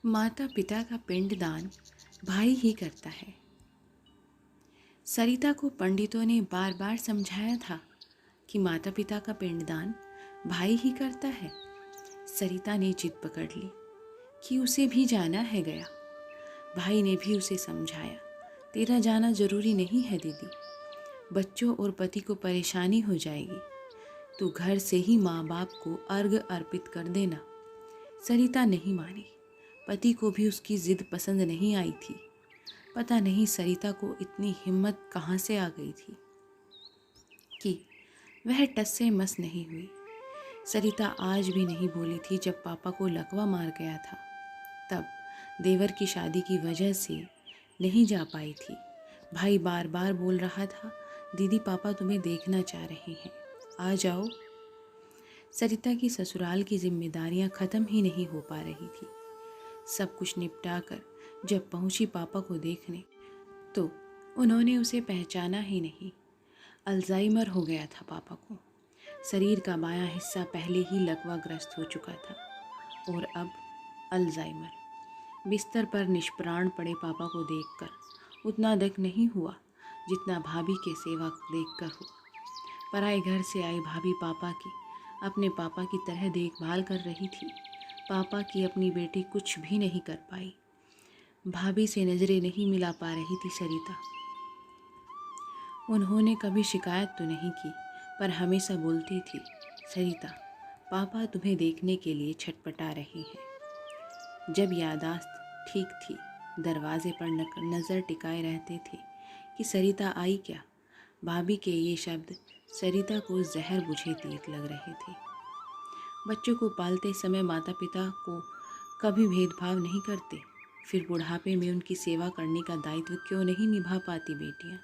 माता पिता का पिंडदान भाई ही करता है। सरिता को पंडितों ने बार बार समझाया था कि माता पिता का पिंडदान भाई ही करता है। सरिता ने जिद पकड़ ली कि उसे भी जाना है गया। भाई ने भी उसे समझाया, तेरा जाना जरूरी नहीं है दीदी, बच्चों और पति को परेशानी हो जाएगी, तो घर से ही माँ बाप को अर्घ अर्पित कर देना। सरिता नहीं मानी। पति को भी उसकी जिद पसंद नहीं आई थी। पता नहीं सरिता को इतनी हिम्मत कहाँ से आ गई थी कि वह टस से मस नहीं हुई। सरिता आज भी नहीं बोली थी जब पापा को लकवा मार गया था, तब देवर की शादी की वजह से नहीं जा पाई थी। भाई बार बार बोल रहा था, दीदी पापा तुम्हें देखना चाह रहे हैं, आ जाओ। सरिता की ससुराल की जिम्मेदारियां खत्म ही नहीं हो पा रही थी। सब कुछ निपटा कर जब पहुंची पापा को देखने, तो उन्होंने उसे पहचाना ही नहीं। अल्जाइमर हो गया था पापा को। शरीर का बायां हिस्सा पहले ही लकवाग्रस्त हो चुका था और अब अल्जाइमर। बिस्तर पर निष्प्राण पड़े पापा को देखकर उतना दुख नहीं हुआ जितना भाभी के सेवा देखकर हुआ। पराए घर से आई भाभी पापा की अपने पापा की तरह देखभाल कर रही थी। पापा की अपनी बेटी कुछ भी नहीं कर पाई। भाभी से नज़रें नहीं मिला पा रही थी सरिता। उन्होंने कभी शिकायत तो नहीं की, पर हमेशा बोलती थी, सरिता पापा तुम्हें देखने के लिए छटपटा रहे हैं। जब यादाश्त ठीक थी, दरवाजे पर नज़र टिकाए रहते थे कि सरिता आई क्या। भाभी के ये शब्द सरिता को जहर बुझे तीत लग रहे थे। बच्चों को पालते समय माता पिता को कभी भेदभाव नहीं करते, फिर बुढ़ापे में उनकी सेवा करने का दायित्व क्यों नहीं निभा पाती बेटियां।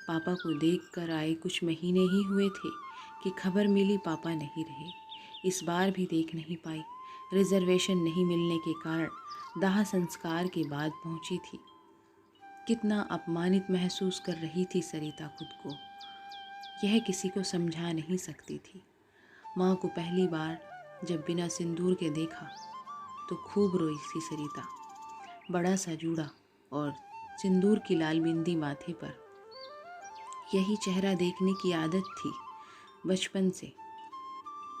पापा को देख कर आए कुछ महीने ही हुए थे कि खबर मिली पापा नहीं रहे। इस बार भी देख नहीं पाई। रिजर्वेशन नहीं मिलने के कारण दाह संस्कार के बाद पहुंची थी। कितना अपमानित महसूस कर रही थी सरिता खुद को, यह किसी को समझा नहीं सकती थी। माँ को पहली बार जब बिना सिंदूर के देखा तो खूब रोई थी सरिता। बड़ा सा जूड़ा और सिंदूर की लाल बिंदी माथे पर, यही चेहरा देखने की आदत थी बचपन से।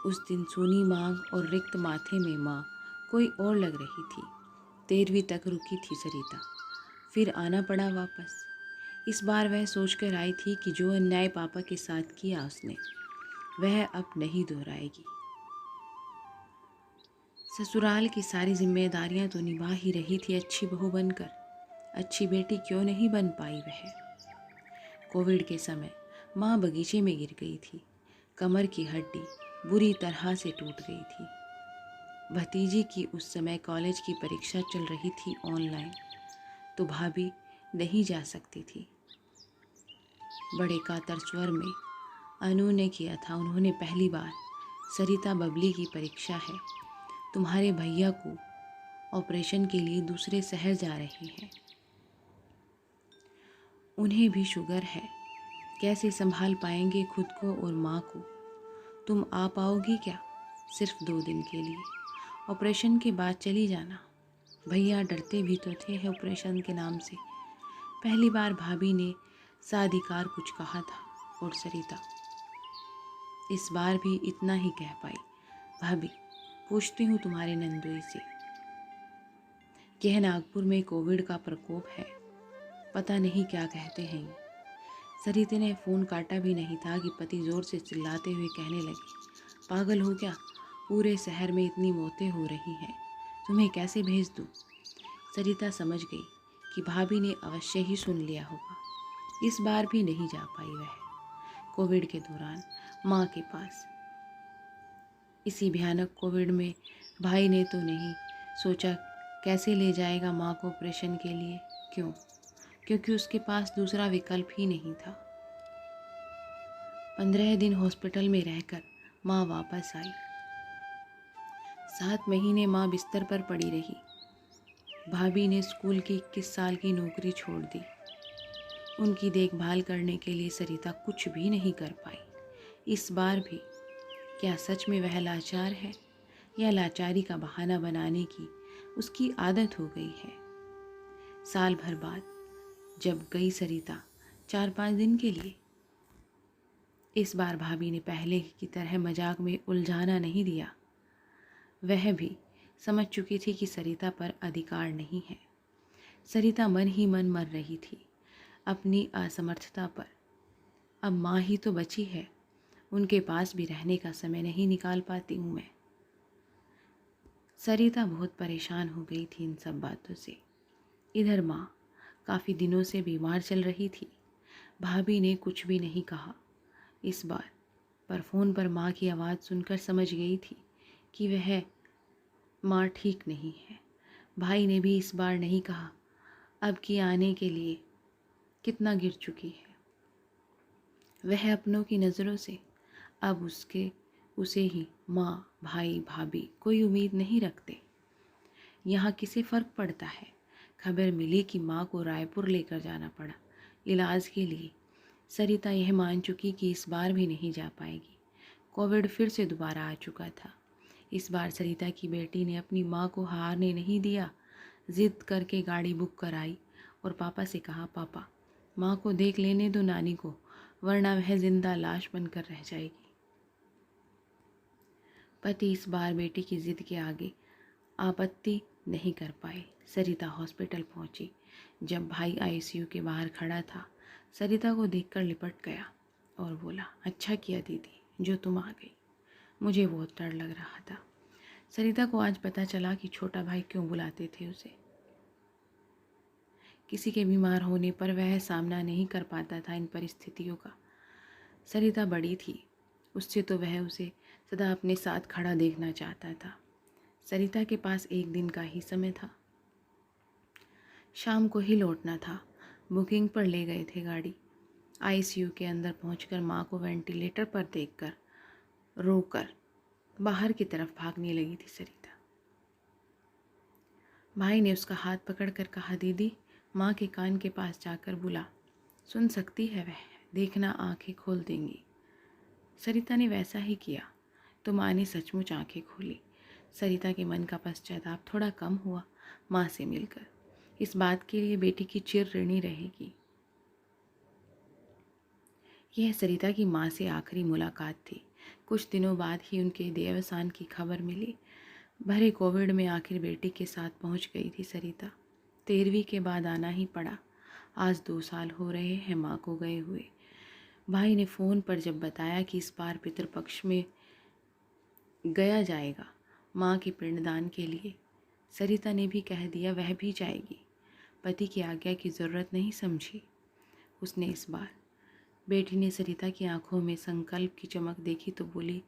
उस दिन सूनी मांग और रिक्त माथे में माँ कोई और लग रही थी। 13वीं तक रुकी थी सरिता, फिर आना पड़ा वापस। इस बार वह सोचकर आई थी कि जो अन्याय पापा के साथ किया उसने, वह अब नहीं दोहराएगी। ससुराल की सारी जिम्मेदारियां तो निभा ही रही थी अच्छी बहू बनकर, अच्छी बेटी क्यों नहीं बन पाई वह। कोविड के समय माँ बगीचे में गिर गई थी। कमर की हड्डी बुरी तरह से टूट गई थी। भतीजी की उस समय कॉलेज की परीक्षा चल रही थी ऑनलाइन, तो भाभी नहीं जा सकती थी। बड़े कातर स्वर में अनु ने किया था, उन्होंने पहली बार, सरिता बबली की परीक्षा है, तुम्हारे भैया को ऑपरेशन के लिए दूसरे शहर जा रहे हैं, उन्हें भी शुगर है, कैसे संभाल पाएंगे खुद को और माँ को। तुम आ पाओगी क्या? सिर्फ 2 दिन के लिए, ऑपरेशन के बाद चली जाना। भैया डरते भी तो थे ऑपरेशन के नाम से। पहली बार भाभी ने साधिकार कुछ कहा था और सरिता इस बार भी इतना ही कह पाई, भाभी पूछती हूँ तुम्हारे नंदोई से, यह नागपुर में कोविड का प्रकोप है, पता नहीं क्या कहते हैं ये। सरिता ने फ़ोन काटा भी नहीं था कि पति ज़ोर से चिल्लाते हुए कहने लगे, पागल हो क्या, पूरे शहर में इतनी मौतें हो रही हैं, तुम्हें कैसे भेज दूँ। सरिता समझ गई कि भाभी ने अवश्य ही सुन लिया होगा। इस बार भी नहीं जा पाई वह कोविड के दौरान माँ के पास। इसी भयानक कोविड में भाई ने तो नहीं सोचा कैसे ले जाएगा माँ को ऑपरेशन के लिए। क्यों? क्योंकि उसके पास दूसरा विकल्प ही नहीं था। 15 दिन हॉस्पिटल में रहकर माँ वापस आई। 7 महीने माँ बिस्तर पर पड़ी रही। भाभी ने स्कूल की 21 साल की नौकरी छोड़ दी। उनकी देखभाल करने के लिए सरिता कुछ भी नहीं कर पाई। इस बार भी क्या सच में वह लाचार है, या लाचारी का बहाना बनाने की उसकी आदत हो गई है। साल भर बाद जब गई सरिता 4-5 दिन के लिए, इस बार भाभी ने पहले की तरह मजाक में उलझाना नहीं दिया। वह भी समझ चुकी थी कि सरिता पर अधिकार नहीं है। सरिता मन ही मन मर रही थी अपनी असमर्थता पर। अब माँ ही तो बची है, उनके पास भी रहने का समय नहीं निकाल पाती हूँ मैं। सरिता बहुत परेशान हो गई थी इन सब बातों से। इधर माँ काफ़ी दिनों से बीमार चल रही थी। भाभी ने कुछ भी नहीं कहा इस बार, पर फ़ोन पर माँ की आवाज़ सुनकर समझ गई थी कि वह माँ ठीक नहीं है। भाई ने भी इस बार नहीं कहा अब की आने के लिए कितना गिर चुकी है। वह अपनों की नज़रों से अब उसे ही माँ, भाई, भाभी कोई उम्मीद नहीं रखते। यहाँ किसे फ़र्क पड़ता है। खबर मिली कि माँ को रायपुर लेकर जाना पड़ा इलाज के लिए। सरिता यह मान चुकी कि इस बार भी नहीं जा पाएगी। कोविड फिर से दोबारा आ चुका था। इस बार सरिता की बेटी ने अपनी माँ को हारने नहीं दिया। ज़िद करके गाड़ी बुक कराई और पापा से कहा, पापा माँ को देख लेने दो नानी को, वरना वह जिंदा लाश बनकर रह जाएगी। पति इस बार बेटी की जिद के आगे आपत्ति नहीं कर पाए। सरिता हॉस्पिटल पहुंची। जब भाई आईसीयू के बाहर खड़ा था, सरिता को देखकर लिपट गया और बोला, अच्छा किया दीदी जो तुम आ गई, मुझे बहुत डर लग रहा था। सरिता को आज पता चला कि छोटा भाई क्यों बुलाते थे उसे। किसी के बीमार होने पर वह सामना नहीं कर पाता था इन परिस्थितियों का। सरिता बड़ी थी, उससे तो वह उसे सदा अपने साथ खड़ा देखना चाहता था। सरिता के पास एक दिन का ही समय था, शाम को ही लौटना था। बुकिंग पर ले गए थे गाड़ी। आईसीयू के अंदर पहुंचकर माँ को वेंटिलेटर पर देखकर रोकर बाहर की तरफ भागने लगी थी सरिता। भाई ने उसका हाथ पकड़कर कहा, दीदी माँ के कान के पास जाकर बुला, सुन सकती है वह, देखना आंखें खोल देंगी। सरिता ने वैसा ही किया तो माँ ने सचमुच आंखें खोली। सरिता के मन का पश्चाताप थोड़ा कम हुआ माँ से मिलकर। इस बात के लिए बेटी की चिर ऋणी रहेगी। यह सरिता की माँ से आखिरी मुलाकात थी। कुछ दिनों बाद ही उनके देवसान की खबर मिली। भरे कोविड में आखिर बेटी के साथ पहुंच गई थी सरिता। 13वीं के बाद आना ही पड़ा। आज 2 साल हो रहे हैं माँ को गए हुए। भाई ने फ़ोन पर जब बताया कि इस बार पितृपक्ष में गया जाएगा माँ के पिंडदान के लिए, सरिता ने भी कह दिया वह भी जाएगी। पति की आज्ञा की ज़रूरत नहीं समझी उसने इस बार। बेटी ने सरिता की आंखों में संकल्प की चमक देखी तो बोली,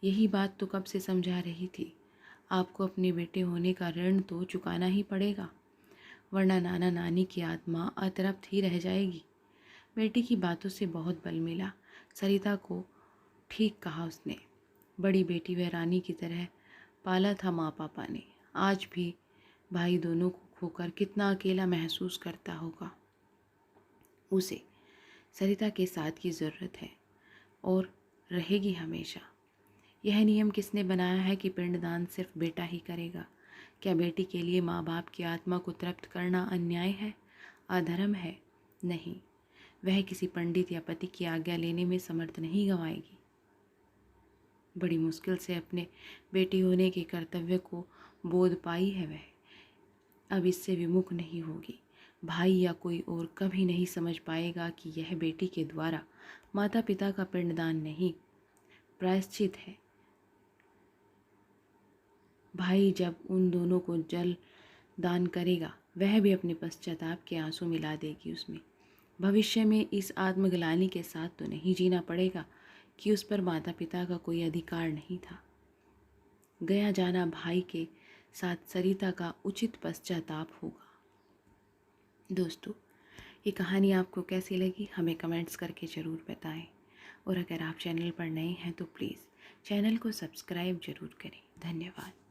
यही बात तो कब से समझा रही थी, आपको अपने बेटे होने का ऋण तो चुकाना ही पड़ेगा, वरना नाना नानी की आत्मा अतृप्त ही रह जाएगी। बेटी की बातों से बहुत बल मिला सरिता को। ठीक कहा उसने, बड़ी बेटी वह रानी की तरह पाला था माँ पापा ने। आज भी भाई दोनों को खोकर कितना अकेला महसूस करता होगा। उसे सरिता के साथ की ज़रूरत है और रहेगी हमेशा। यह नियम किसने बनाया है कि पिंडदान सिर्फ बेटा ही करेगा? क्या बेटी के लिए माँ बाप की आत्मा को तृप्त करना अन्याय है, अधर्म है? नहीं, वह किसी पंडित या पति की आज्ञा लेने में समर्थ नहीं गंवाएगी। बड़ी मुश्किल से अपने बेटी होने के कर्तव्य को बोध पाई है वह। अब इससे विमुख नहीं होगी। भाई या कोई और कभी नहीं समझ पाएगा कि यह बेटी के द्वारा माता पिता का पिंडदान नहीं, प्रायश्चित है। भाई जब उन दोनों को जल दान करेगा, वह भी अपने पश्चाताप के आंसू मिला देगी उसमें। भविष्य में इस आत्मग्लानि के साथ तो नहीं जीना पड़ेगा कि उस पर माता पिता का कोई अधिकार नहीं था। गया जाना भाई के साथ सरिता का उचित पश्चाताप होगा। दोस्तों, ये कहानी आपको कैसी लगी हमें कमेंट्स करके ज़रूर बताएं। और अगर आप चैनल पर नए हैं तो प्लीज़ चैनल को सब्सक्राइब ज़रूर करें। धन्यवाद।